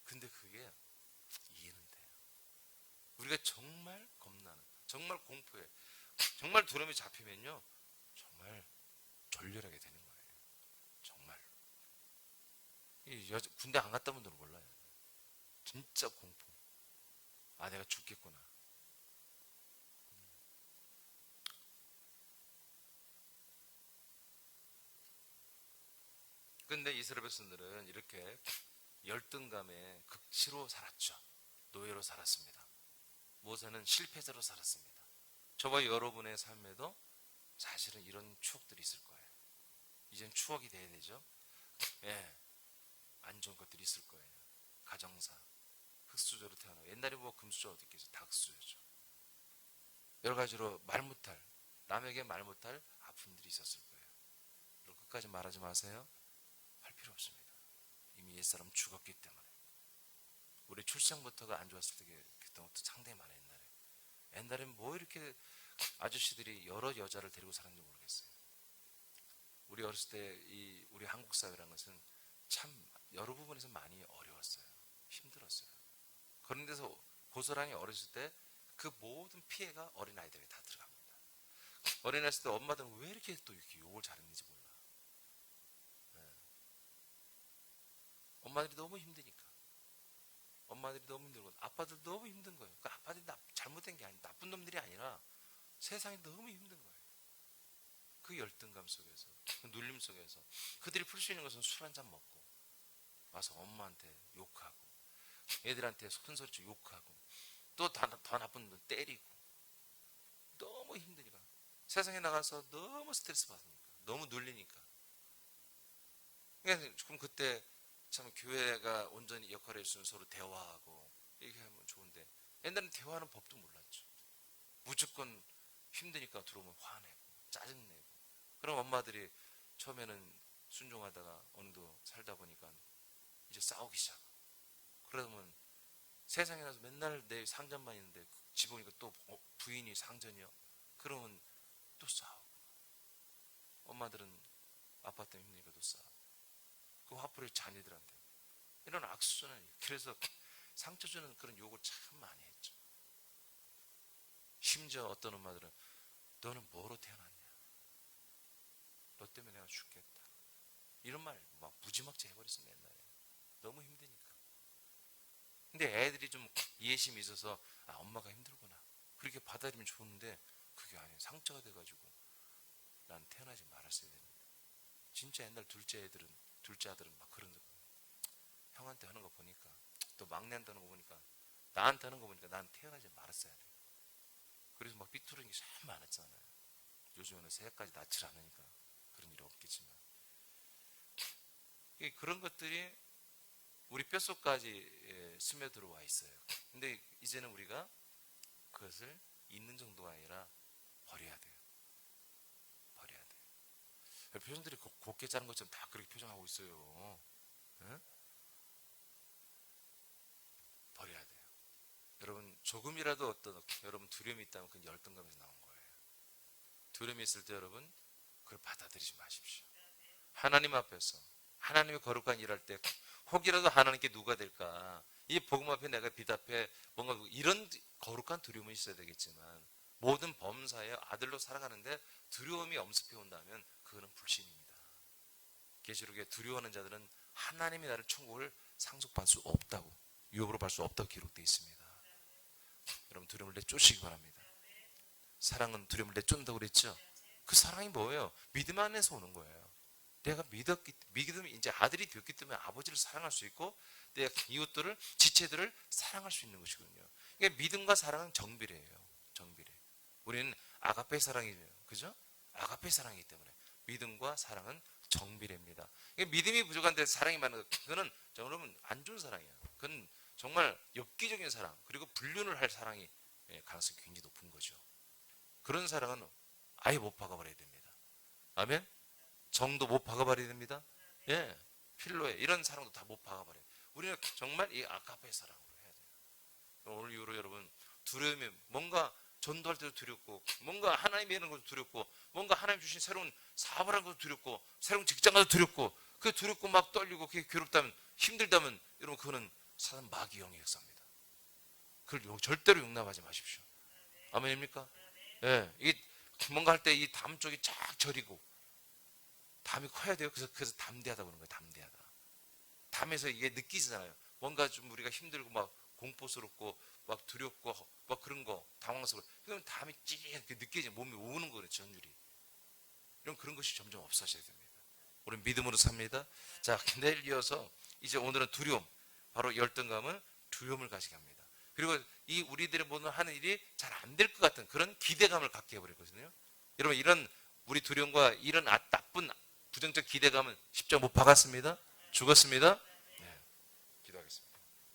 근데 그게 이해는 돼요. 우리가 정말 겁나는, 정말 공포에, 정말 두려움이 잡히면요, 정말 졸렬하게 되는 거예요. 정말. 군대 안 갔다 온 분들은 몰라요. 진짜 공포. 아, 내가 죽겠구나. 근데 이스라엘 백성들은 이렇게 열등감에 극치로 살았죠. 노예로 살았습니다. 모세는 실패자로 살았습니다. 저와 여러분의 삶에도 사실은 이런 추억들이 있을 거예요. 이젠 추억이 돼야 되죠. 예, 안 좋은 것들이 있을 거예요. 가정사, 흙수저로 태어나고, 옛날에 뭐 금수저 어디 있겠어요? 다 흙수저죠. 여러 가지로 말 못할, 남에게 말 못할 아픔들이 있었을 거예요. 그리고 끝까지 말하지 마세요. 할 필요 없습니다. 이미 옛사람 죽었기 때문에. 우리 출생부터가 안 좋았을 때 그랬던 것도 상당히 많아요. 옛날엔 뭐 이렇게 아저씨들이 여러 여자를 데리고 살았는지 모르겠어요. 우리 어렸을 때 우리 한국 사회라는 것은 참 여러 부분에서 많이 어려웠어요. 힘들었어요. 그런 데서 고스란히 어렸을 때 그 모든 피해가 어린아이들에게 다 들어갑니다. 어린아이였을 때 엄마들은 왜 이렇게 또 이렇게 욕을 잘했는지 몰라. 네. 엄마들이 너무 힘드니까. 엄마들이 너무 힘들고 아빠들도 너무 힘든 거예요. 그 아빠들이 잘못된 게 아니, 나쁜 놈들이 아니라 세상이 너무 힘든 거예요. 그 열등감 속에서, 그 눌림 속에서 그들이 풀 수 있는 것은 술 한잔 먹고 와서 엄마한테 욕하고 애들한테 큰소리쳐 욕하고 또 더 나쁜 놈 때리고 너무 힘드니까 세상에 나가서 너무 스트레스 받으니까 너무 눌리니까. 그럼 그때 참 교회가 온전히 역할을 해주는 서로 대화하고 이렇게 하면 좋은데 옛날에는 대화하는 법도 몰랐죠. 무조건 힘드니까 들어오면 화내고 짜증내고. 그럼 엄마들이 처음에는 순종하다가 어느 정도 살다 보니까 이제 싸우기 시작하고. 그러면 세상에 나서 맨날 내 상전만 있는데 집 오니까 또 부인이 상전이요. 그러면 또 싸우고. 엄마들은 아빠 때문에 힘드니까 또 싸우고. 그 화풀이 자녀들한테. 이런 악순환이. 그래서 상처 주는 그런 욕을 참 많이 했죠. 심지어 어떤 엄마들은 너는 뭐로 태어났냐? 너 때문에 내가 죽겠다. 이런 말 막 무지막지 해버렸어요. 옛날에. 너무 힘드니까. 근데 애들이 좀 이해심이 있어서 엄마가 힘들구나. 그렇게 받아들이면 좋은데 그게 아니에요. 상처가 돼가지고 난 태어나지 말았어야 되는데. 진짜 옛날 둘째 아들은 막 그런 거예요. 형한테 하는 거 보니까 또 막내한테 하는 거 보니까 나한테 하는 거 보니까 난 태어나지 말았어야 돼. 그래서 막 삐뚤어진 게 참 많았잖아요. 요즘에는 새해까지 낳지 않으니까 그런 일이 없겠지만 그런 것들이 우리 뼛속까지 스며들어와 있어요. 근데 이제는 우리가 그것을 있는 정도가 아니라 버려야 돼요. 버려야 돼요. 표정들이 곱게 짜는 것처럼 다 그렇게 표정하고 있어요. 응? 버려야 돼요. 여러분 조금이라도 여러분 두려움이 있다면 그건 열등감에서 나온 거예요. 두려움이 있을 때 여러분 그걸 받아들이지 마십시오. 하나님 앞에서 하나님의 거룩한 일할 때 혹이라도 하나님께 누가 될까? 이 복음 앞에 내가 빛 앞에 뭔가 이런 거룩한 두려움이 있어야 되겠지만 모든 범사의 아들로 살아가는데 두려움이 엄습해 온다면 그거는 불신입니다. 계시록에 두려워하는 자들은 하나님이 나를 천국을 상속받을 수 없다고 유업으로 받을 수 없다고 기록되어 있습니다. 여러분 두려움을 내쫓으시기 바랍니다. 사랑은 두려움을 내쫓는다고 그랬죠? 그 사랑이 뭐예요? 믿음 안에서 오는 거예요. 내가 믿음이 이제 아들이 되었기 때문에 아버지를 사랑할 수 있고 내가 이웃들을 지체들을 사랑할 수 있는 것이거든요. 그러니까 믿음과 사랑은 정비례예요. 정비례. 우리는 아가페 사랑이에요. 그죠? 아가페 사랑이기 때문에 믿음과 사랑은 정비례입니다. 그러니까 믿음이 부족한데 사랑이 많은 것, 그거는 여러분 안 좋은 사랑이에요. 그건 정말 엽기적인 사랑 그리고 불륜을 할 사랑이 가능성이 굉장히 높은 거죠. 그런 사랑은 아예 못 박아버려야 됩니다. 아멘? 정도 못 박아버려야 됩니다. 예, 필로에 이런 사랑도 다 못 박아버려요. 우리는 정말 이 아가페 사랑으로 해야 돼요. 오늘 이후로 여러분 두려움이 뭔가 전도할 때도 두렵고 뭔가 하나님이 하는 것도 두렵고 뭔가 하나님 주신 새로운 사업을 하는 것도 두렵고 새로운 직장 가도 두렵고 그 두렵고 막 떨리고 그게 괴롭다면 힘들다면 여러분 그거는 사단 마귀 영의 역사입니다. 그걸 절대로 용납하지 마십시오. 아멘입니까? 예, 이게 뭔가 할 때 이 담 쪽이 쫙 저리고 담이 커야 돼요. 그래서 담대하다 그러는 거예요. 담대하다. 담에서 이게 느끼잖아요. 뭔가 좀 우리가 힘들고 막 공포스럽고 막 두렵고 막 그런 거 당황스럽고 그럼 담이 찌 이렇게 느껴지는 몸이 오는 거예요. 전율이. 이런 그런 것이 점점 없어져야 됩니다. 우리는 믿음으로 삽니다. 자, 내일 이어서 이제 오늘은 두려움, 바로 열등감은 두려움을 가지게 합니다. 그리고 이 우리들이 모든 하는 일이 잘 안 될 것 같은 그런 기대감을 갖게 해버리거든요. 여러분 이런 우리 두려움과 이런 나쁜 부정적 기대감은 십자가 못 박았습니다. 죽었습니다.